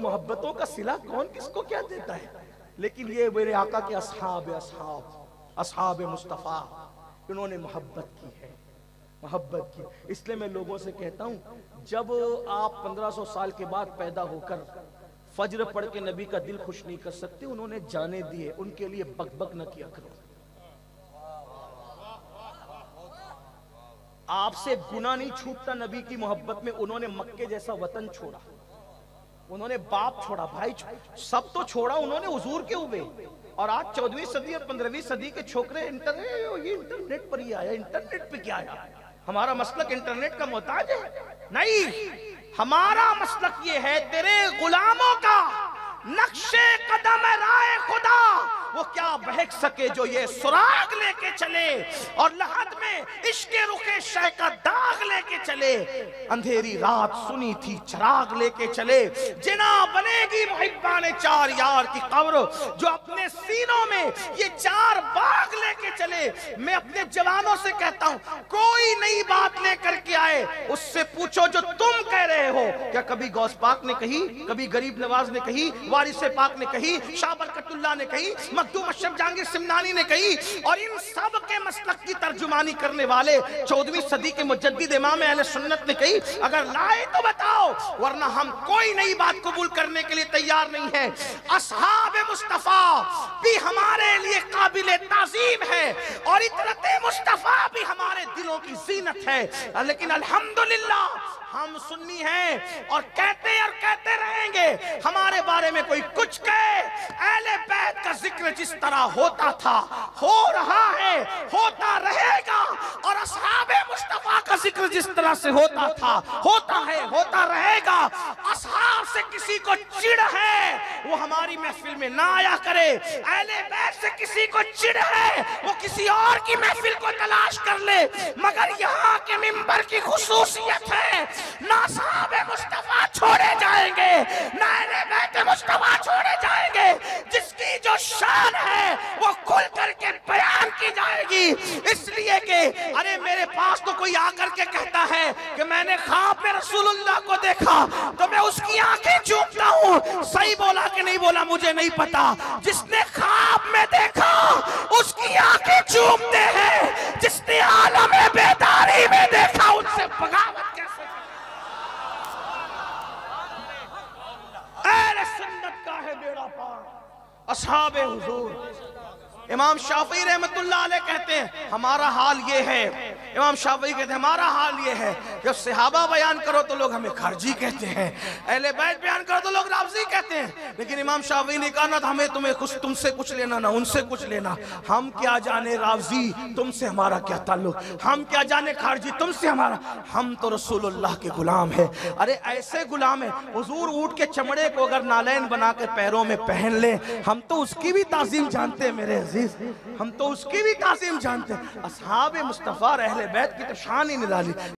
मोहब्बतों का सिला कौन किसको क्या देता है, लेकिन ये मेरे आका के असहाब मुस्तफ़ा, इन्होंने मोहब्बत की है, मोहब्बत की। इसलिए मैं लोगों से कहता हूं, जब आप 1500 साल के बाद पैदा होकर फज्र पढ़ के नबी का दिल खुश नहीं कर सकते, उन्होंने जाने दिए, उनके लिए बकबक न किया करो। आपसे गुनाह नहीं छूटता नबी की मोहब्बत में। उन्होंने मक्के जैसा वतन छोड़ा, उन्होंने बाप छोड़ा, भाई सब तो छोड़ा उन्होंने हुजूर के हुए। और आज 14वीं सदी और 15वीं सदी के छोकरे इंटरनेट पर ही आया, इंटरनेट पे क्या आया? हमारा मसलक इंटरनेट का मोहताज है? नहीं, हमारा मसलक ये है, तेरे गुलामों का नक्शे कदम राय खुदा वो क्या बहक सके जो ये सुराग लेके चले, और लहद में इश्क रुखे शह का दाग लेके चले। अंधेरी रात सुनी थी चिराग लेके चले, जिना बनेगी मुहिब्बाने चार यार की कब्र, जो अपने सीनों में ये चार बाग लेके चले। मैं अपने जवानों से कहता हूं, कोई नई बात लेकर के आए, उससे पूछो जो तुम कह रहे हो। क्या कभी गौस पाक ने कही, कभी गरीब नवाज ने कही, वारिस पाक ने कही, शाह बरकतुल्लाह ने कही, मखदूम अशरफ जहांगीर सिमनानी ने कही, और इन सब के मसलक की तर्जुमानी करने वाले 14वीं सदी के मुजद्दिद इमाम अहले सुन्नत ने कही। अगर लाए तो बताओ, वरना हम कोई नई बात कबूल करने के लिए तैयार नहीं है। असहाब मुस्तफा भी हमारे लिए काबिल ताज़ीम है, और इतरत मुस्तफा भी हमारे दिलों की जीनत है। लेकिन अल्हम्दुलिल्लाह हम सुन्नी हैं और कहते रहेंगे। हमारे बारे में कोई कुछ कहे, अहले बैत का जिक्र जिस तरह होता था, हो रहा है, होता रहेगा, और असहाबे मुस्तफा का जिक्र जिस तरह से होता था, होता है, होता रहेगा। असहाब से किसी को चिढ़ है, वो हमारी महफिल में ना आया करे। अहले बैत से किसी को चिढ़ है, वो किसी और की महफिल को तलाश कर ले। मगर यहाँ के मिंबर की खुसूसियत है, ना साहब मुस्तफा छोड़े जाएंगे, ना अहले बैत मुस्तफा छोड़े जाएंगे। जिसकी जो शान है वो खुल करके बयान की जाएगी। इसलिए कि अरे मेरे पास तो कोई आकर के कहता है कि मैंने ख्वाब में रसूलुल्लाह को देखा, तो मैं उसकी आंखें चूमता हूँ। सही बोला कि नहीं बोला मुझे नहीं पता। जिसने ख्वाब में देखा उसकी आंखें चूमते हैं, जिसने आलम बेदारी में देखा उनसे बगावत कैसे। अहले सुन्नत का है बेड़ा पार, असहाबे हुजूर। इमाम शाफी रहमतुल्लाह अलैह कहते हैं हमारा हाल ये है, इमाम शाफी कहते हैं हमारा हाल ये है, जब सहाबा बयान करो तो लोग हमें खारजी कहते हैं, अहले बैत बयान करो तो लोग राफ़ज़ी कहते हैं। लेकिन इमाम शाफी ने कहा ना हमें तुम्हें कुछ तुमसे कुछ लेना ना उनसे कुछ लेना। हम क्या जाने राफ़ज़ी तुमसे हमारा क्या ताल्लुक, हम क्या जाने खारजी तुमसे हमारा, हम तो रसूलुल्लाह के गुलाम है। अरे ऐसे गुलाम है, हुजूर ऊँट के चमड़े को अगर नालैन बना के पैरों में पहन ले, हम तो उसकी भी ताज़ीम जानते हैं मेरे अजीज, हम तो उसकी भी ताज़ीम जानते हैं। असहाबे मुस्तफ़ा अहले बैत की तो शान ही निराली।